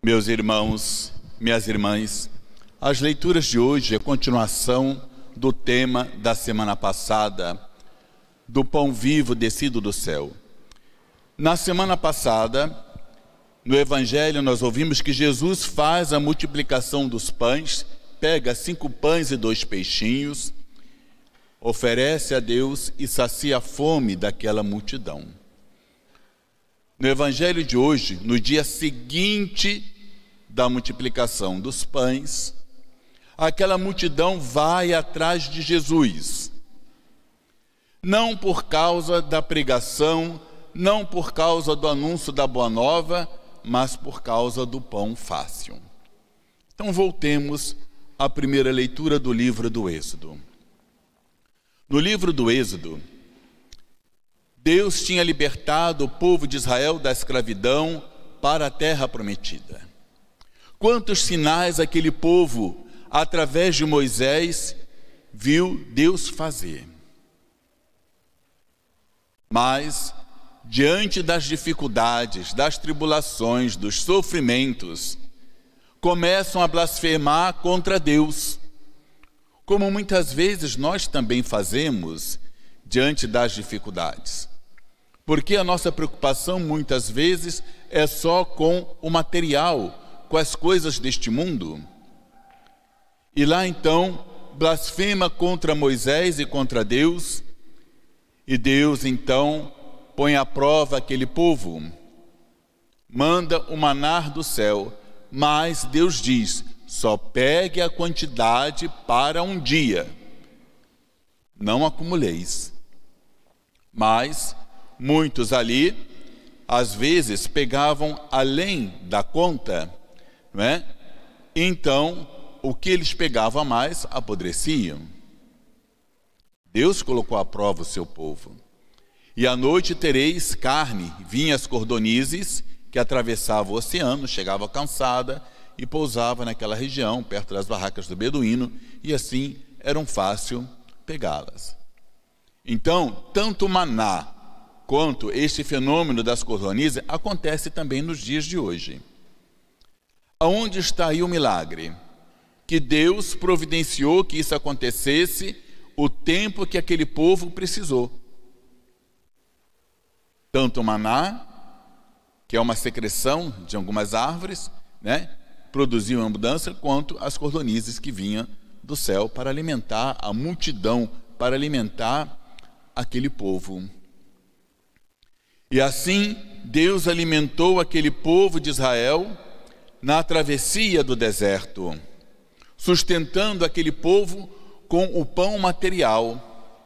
Meus irmãos, minhas irmãs, as leituras de hoje é a continuação do tema da semana passada, do pão vivo descido do céu. Na semana passada, no Evangelho, nós ouvimos que Jesus faz a multiplicação dos pães, pega 5 pães e 2 peixinhos, oferece a Deus e sacia a fome daquela multidão. No Evangelho de hoje, no dia seguinte da multiplicação dos pães, aquela multidão vai atrás de Jesus. Não por causa da pregação, não por causa do anúncio da Boa Nova, mas por causa do pão fácil. Então voltemos à primeira leitura do livro do Êxodo. No livro do Êxodo, Deus tinha libertado o povo de Israel da escravidão para a terra prometida. Quantos sinais aquele povo, através de Moisés, viu Deus fazer. Mas, diante das dificuldades, das tribulações, dos sofrimentos, começam a blasfemar contra Deus, como muitas vezes nós também fazemos diante das dificuldades. Porque a nossa preocupação muitas vezes é só com o material, com as coisas deste mundo. E lá então blasfema contra Moisés e contra Deus, e Deus então põe à prova aquele povo, manda o maná do céu, mas Deus diz, só pegue a quantidade para um dia, não acumuleis. Mas muitos ali, às vezes, pegavam além da conta, não é? Então, o que eles pegavam a mais, apodreciam. Deus colocou à prova o seu povo. E à noite tereis carne, vinham as cordonizes, que atravessavam o oceano, chegava cansada e pousava naquela região, perto das barracas do beduíno, e assim eram fácil pegá-las. Então, tanto o maná quanto este fenômeno das cordonizes acontece também nos dias de hoje. Aonde está aí o milagre? Que Deus providenciou que isso acontecesse o tempo que aquele povo precisou. Tanto o maná, que é uma secreção de algumas árvores, né, produziu uma mudança, quanto as cordonizes que vinham do céu para alimentar a multidão, para alimentar aquele povo. E assim, Deus alimentou aquele povo de Israel na travessia do deserto, sustentando aquele povo com o pão material.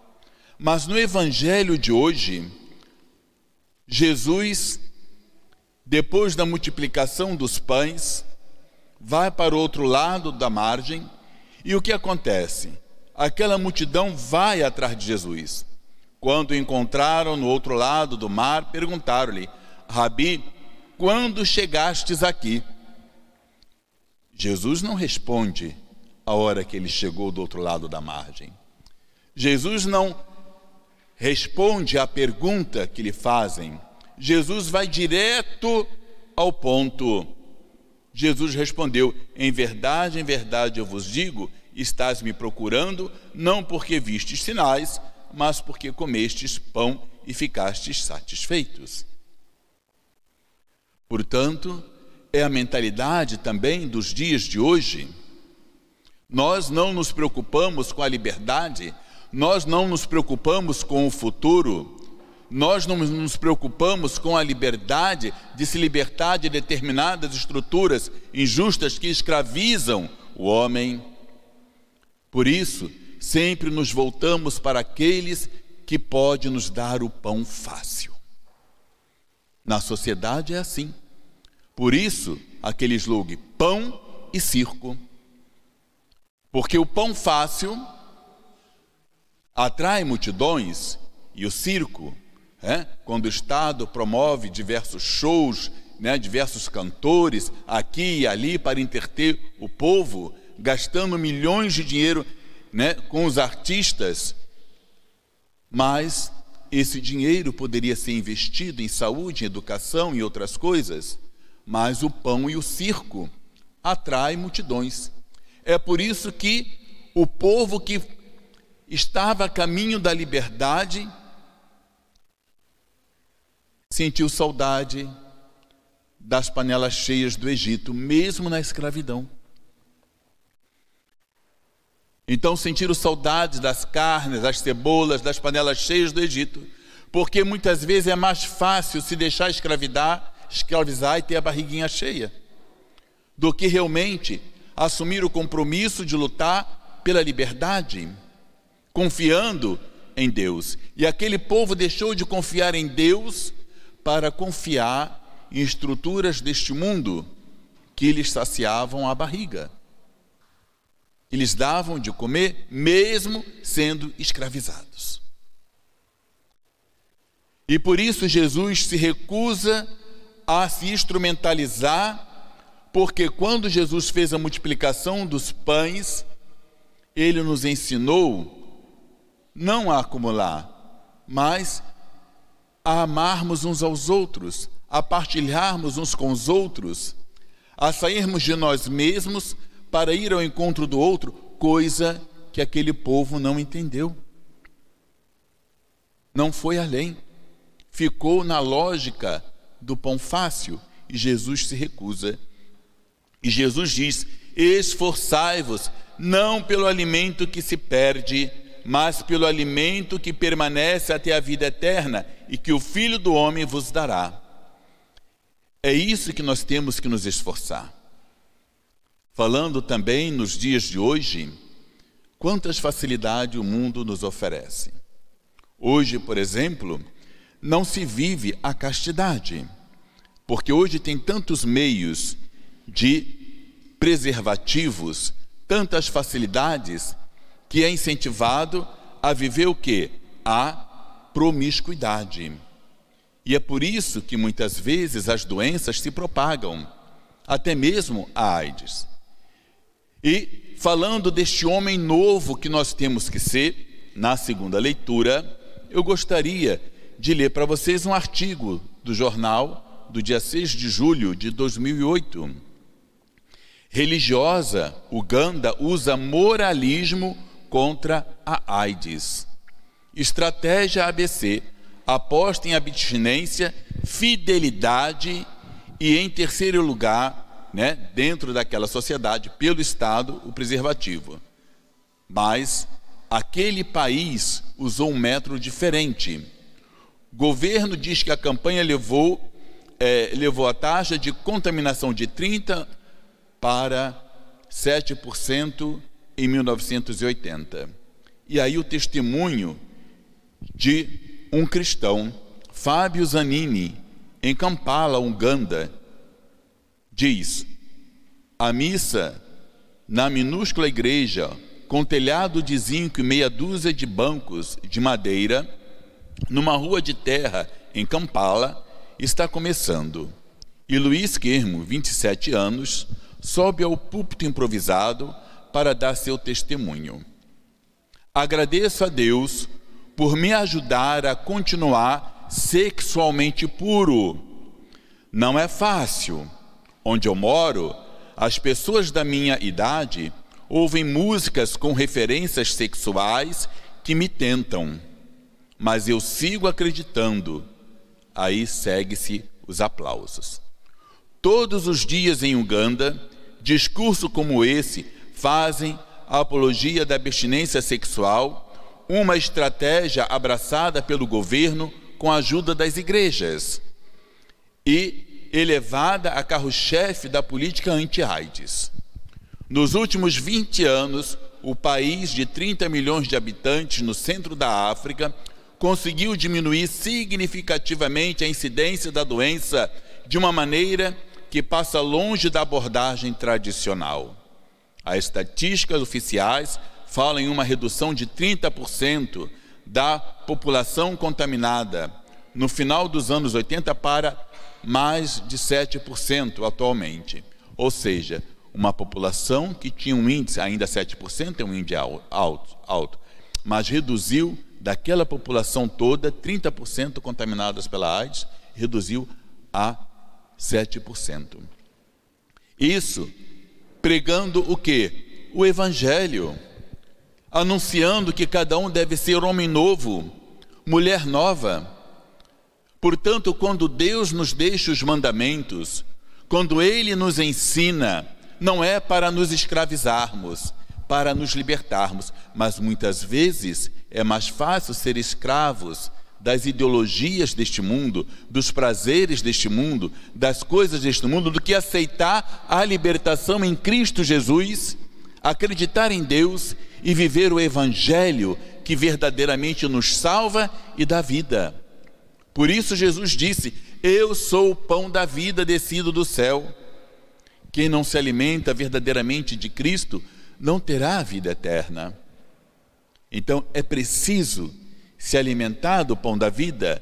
Mas no Evangelho de hoje, Jesus, depois da multiplicação dos pães, vai para o outro lado da margem, e o que acontece? Aquela multidão vai atrás de Jesus. Quando o encontraram no outro lado do mar, perguntaram-lhe, Rabi, quando chegastes aqui? Jesus não responde a hora que ele chegou do outro lado da margem. Jesus não responde à pergunta que lhe fazem. Jesus vai direto ao ponto. Jesus respondeu, em verdade eu vos digo, estás me procurando, não porque vistes sinais, mas porque comestes pão e ficastes satisfeitos. Portanto, é a mentalidade também dos dias de hoje. Nós não nos preocupamos com a liberdade, nós não nos preocupamos com o futuro, nós não nos preocupamos com a liberdade de se libertar de determinadas estruturas injustas que escravizam o homem. Por isso, sempre nos voltamos para aqueles que podem nos dar o pão fácil. Na sociedade é assim. Por isso, aquele slogan, pão e circo. Porque o pão fácil atrai multidões e o circo, quando o Estado promove diversos shows, diversos cantores aqui e ali para entreter o povo, gastando milhões de dinheiro com os artistas, mas esse dinheiro poderia ser investido em saúde, em educação e outras coisas. mas o pão e o circo atraem multidões. É por isso que o povo que estava a caminho da liberdade sentiu saudade das panelas cheias do Egito, mesmo na escravidão. Então sentiram saudades das carnes, das cebolas, das panelas cheias do Egito, porque muitas vezes é mais fácil se deixar escravizar e ter a barriguinha cheia, do que realmente assumir o compromisso de lutar pela liberdade, confiando em Deus. E aquele povo deixou de confiar em Deus para confiar em estruturas deste mundo que lhes saciavam a barriga. Eles davam de comer mesmo sendo escravizados. E por isso Jesus se recusa a se instrumentalizar, porque quando Jesus fez a multiplicação dos pães, ele nos ensinou não a acumular, mas a amarmos uns aos outros, a partilharmos uns com os outros, a sairmos de nós mesmos para ir ao encontro do outro, coisa que aquele povo não entendeu. Não foi além, ficou na lógica do pão fácil, e Jesus se recusa. E Jesus diz: esforçai-vos, não pelo alimento que se perde, mas pelo alimento que permanece até a vida eterna, e que o Filho do Homem vos dará. É isso que nós temos que nos esforçar. Falando também nos dias de hoje, quantas facilidades o mundo nos oferece. Hoje, por exemplo, não se vive a castidade, porque hoje tem tantos meios de preservativos, tantas facilidades, que é incentivado a viver o quê? A promiscuidade. E é por isso que muitas vezes as doenças se propagam, até mesmo a AIDS. E falando deste homem novo que nós temos que ser, na segunda leitura, eu gostaria de ler para vocês um artigo do jornal do dia 6 de julho de 2008. Religiosa, Uganda usa moralismo contra a AIDS. Estratégia ABC aposta em abstinência, fidelidade e, em terceiro lugar, dentro daquela sociedade, pelo Estado, o preservativo. Mas aquele país usou um método diferente. O governo diz que a campanha levou a taxa de contaminação de 30% para 7% em 1980. E aí o testemunho de um cristão, Fábio Zanini, em Kampala, Uganda, diz: a missa na minúscula igreja, com telhado de zinco e meia dúzia de bancos de madeira, numa rua de terra em Kampala, está começando. E Luiz Quermo, 27 anos, sobe ao púlpito improvisado para dar seu testemunho. Agradeço a Deus por me ajudar a continuar sexualmente puro. Não é fácil. Onde eu moro, as pessoas da minha idade ouvem músicas com referências sexuais que me tentam. Mas eu sigo acreditando. Aí segue-se os aplausos. Todos os dias em Uganda, discursos como esse fazem a apologia da abstinência sexual, uma estratégia abraçada pelo governo com a ajuda das igrejas e elevada a carro-chefe da política anti-AIDS. Nos últimos 20 anos, o país de 30 milhões de habitantes no centro da África conseguiu diminuir significativamente a incidência da doença de uma maneira que passa longe da abordagem tradicional. As estatísticas oficiais falam em uma redução de 30% da população contaminada no final dos anos 80 para mais de 7% atualmente. Ou seja, uma população que tinha um índice, ainda 7% é um índice alto, mas reduziu daquela população toda, 30% contaminadas pela AIDS, reduziu a 7%. Isso pregando o quê? O Evangelho, anunciando que cada um deve ser homem novo, mulher nova. Portanto, quando Deus nos deixa os mandamentos, quando Ele nos ensina, não é para nos escravizarmos, para nos libertarmos, mas muitas vezes é mais fácil ser escravos das ideologias deste mundo, dos prazeres deste mundo, das coisas deste mundo, do que aceitar a libertação em Cristo Jesus, acreditar em Deus e viver o Evangelho que verdadeiramente nos salva e dá vida. Por isso Jesus disse: eu sou o pão da vida descido do céu. Quem não se alimenta verdadeiramente de Cristo não terá a vida eterna. Então é preciso se alimentar do pão da vida,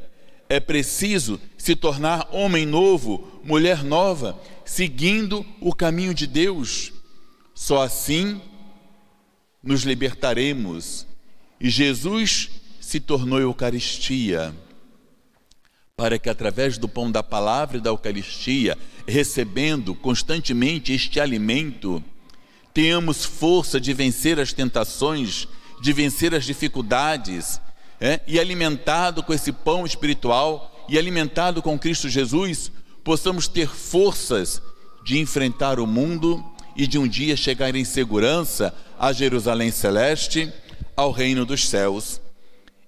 é preciso se tornar homem novo, mulher nova, seguindo o caminho de Deus. Só assim nos libertaremos. E Jesus se tornou Eucaristia, para que através do pão da palavra e da Eucaristia, recebendo constantemente este alimento, tenhamos força de vencer as tentações, de vencer as dificuldades, e alimentado com esse pão espiritual e alimentado com Cristo Jesus, possamos ter forças de enfrentar o mundo e de um dia chegar em segurança a Jerusalém Celeste, ao reino dos céus.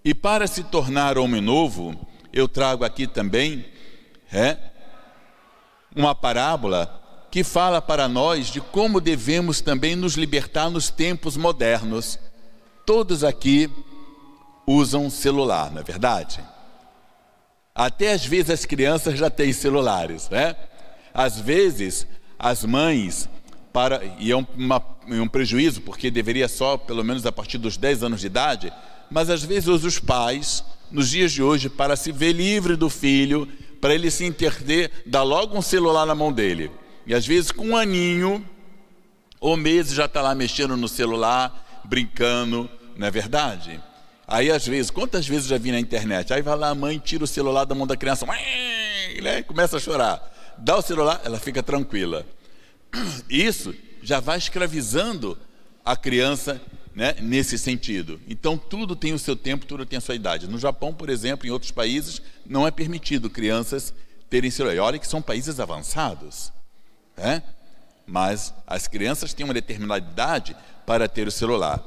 E para se tornar homem novo, eu trago aqui também uma parábola que fala para nós de como devemos também nos libertar nos tempos modernos. Todos aqui usam celular, não é verdade? Até às vezes as crianças já têm celulares, né? Às vezes as mães, e é um prejuízo, porque deveria só pelo menos a partir dos 10 anos de idade, mas às vezes os pais, nos dias de hoje, para se ver livre do filho, para ele se entender, dá logo um celular na mão dele. E às vezes com um aninho ou meses já está lá mexendo no celular, brincando, não é verdade? Aí às vezes, quantas vezes já vi na internet, aí vai lá a mãe, tira o celular da mão da criança, né? Começa a chorar, dá o celular, ela fica tranquila. Isso já vai escravizando a criança, né, nesse sentido. Então tudo tem o seu tempo, tudo tem a sua idade. No Japão, por exemplo, em outros países, não é permitido crianças terem celular. E olha que são países avançados, né? Mas as crianças têm uma determinada idade para ter o celular.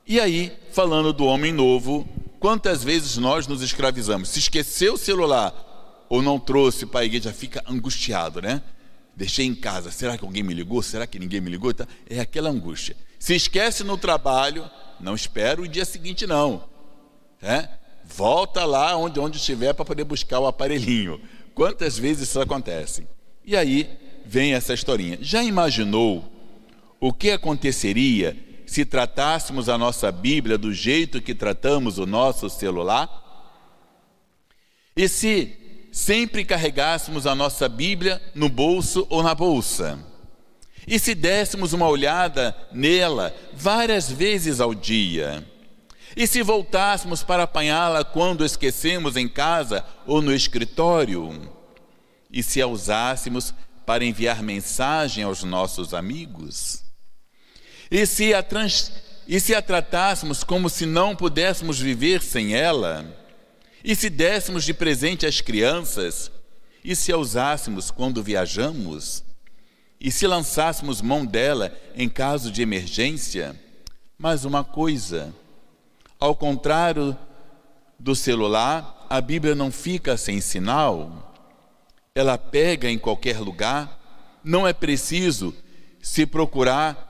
E aí, falando do homem novo, quantas vezes nós nos escravizamos? Se esqueceu o celular ou não trouxe para a igreja, já fica angustiado, né? Deixei em casa, será que alguém me ligou? Será que ninguém me ligou? É aquela angústia. Se esquece no trabalho, não espera o dia seguinte não. Volta lá onde estiver para poder buscar o aparelhinho. Quantas vezes isso acontece? E aí vem essa historinha. Já imaginou o que aconteceria se tratássemos a nossa Bíblia do jeito que tratamos o nosso celular? E se sempre carregássemos a nossa Bíblia no bolso ou na bolsa? E se dessemos uma olhada nela várias vezes ao dia? E se voltássemos para apanhá-la quando esquecemos em casa ou no escritório? E se a usássemos para enviar mensagem aos nossos amigos? E se a tratássemos como se não pudéssemos viver sem ela? E se dessemos de presente às crianças? E se a usássemos quando viajamos? E se lançássemos mão dela em caso de emergência? Mas uma coisa, ao contrário do celular, a Bíblia não fica sem sinal. Ela pega em qualquer lugar. Não é preciso se preocupar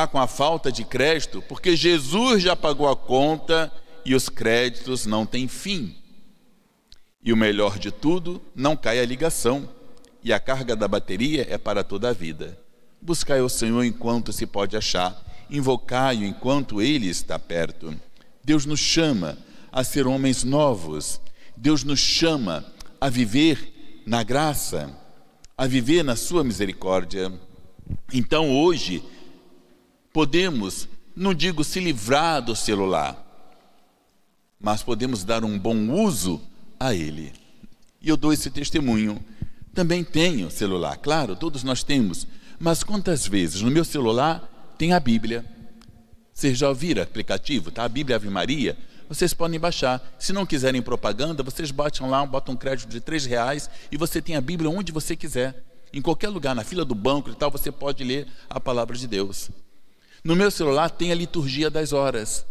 com a falta de crédito, porque Jesus já pagou a conta e os créditos não têm fim. E o melhor de tudo, não cai a ligação, e a carga da bateria é para toda a vida. Buscai ao Senhor enquanto se pode achar, invocai-o enquanto Ele está perto. Deus nos chama a ser homens novos, Deus nos chama a viver na graça, a viver na sua misericórdia. Então hoje podemos, não digo se livrar do celular, mas podemos dar um bom uso a ele. E eu dou esse testemunho. Também tenho celular, claro, todos nós temos. Mas quantas vezes no meu celular tem a Bíblia? Vocês já ouviram o aplicativo, tá? A Bíblia Ave Maria, vocês podem baixar. Se não quiserem propaganda, vocês botam lá, botam um crédito de R$3 e você tem a Bíblia onde você quiser. Em qualquer lugar, na fila do banco e tal, você pode ler a palavra de Deus. No meu celular tem a liturgia das horas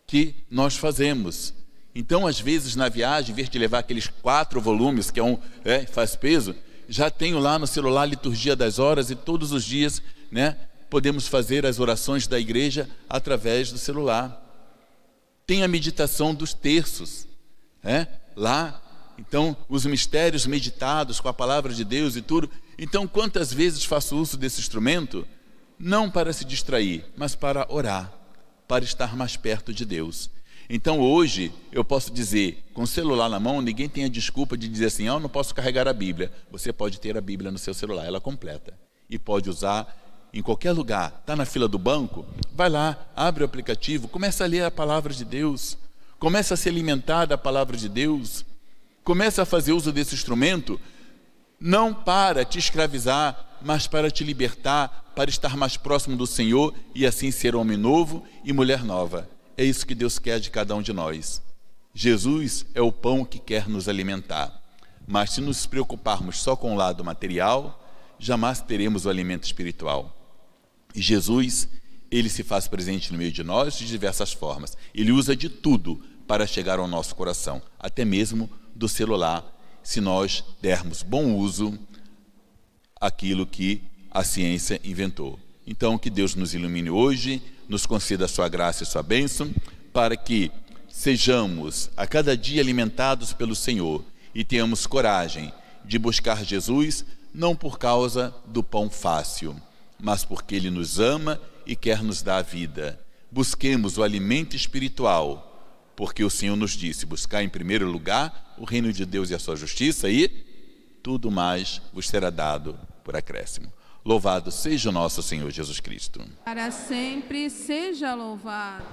que nós fazemos. Então, às vezes, na viagem, em vez de levar aqueles 4 volumes, que faz peso, já tenho lá no celular a liturgia das horas e todos os dias, podemos fazer as orações da igreja através do celular. Tem a meditação dos terços, lá. Então, os mistérios meditados com a palavra de Deus e tudo. Então, quantas vezes faço uso desse instrumento? Não para se distrair, mas para orar, para estar mais perto de Deus. Então, hoje, eu posso dizer, com o celular na mão, ninguém tem a desculpa de dizer assim, eu não posso carregar a Bíblia. Você pode ter a Bíblia no seu celular, ela completa. E pode usar em qualquer lugar. Está na fila do banco? Vai lá, abre o aplicativo, começa a ler a palavra de Deus. Começa a se alimentar da palavra de Deus. Começa a fazer uso desse instrumento, não para te escravizar, mas para te libertar, para estar mais próximo do Senhor e assim ser homem novo e mulher nova. É isso que Deus quer de cada um de nós. Jesus é o pão que quer nos alimentar. Mas se nos preocuparmos só com o lado material, jamais teremos o alimento espiritual. E Jesus, ele se faz presente no meio de nós de diversas formas. Ele usa de tudo para chegar ao nosso coração, até mesmo do celular, se nós dermos bom uso àquilo que a ciência inventou. Então, que Deus nos ilumine hoje, nos conceda a sua graça e a sua bênção, para que sejamos a cada dia alimentados pelo Senhor e tenhamos coragem de buscar Jesus, não por causa do pão fácil, mas porque Ele nos ama e quer nos dar a vida. Busquemos o alimento espiritual, porque o Senhor nos disse, buscar em primeiro lugar o reino de Deus e a sua justiça e tudo mais vos será dado por acréscimo. Louvado seja o nosso Senhor Jesus Cristo. Para sempre seja louvado.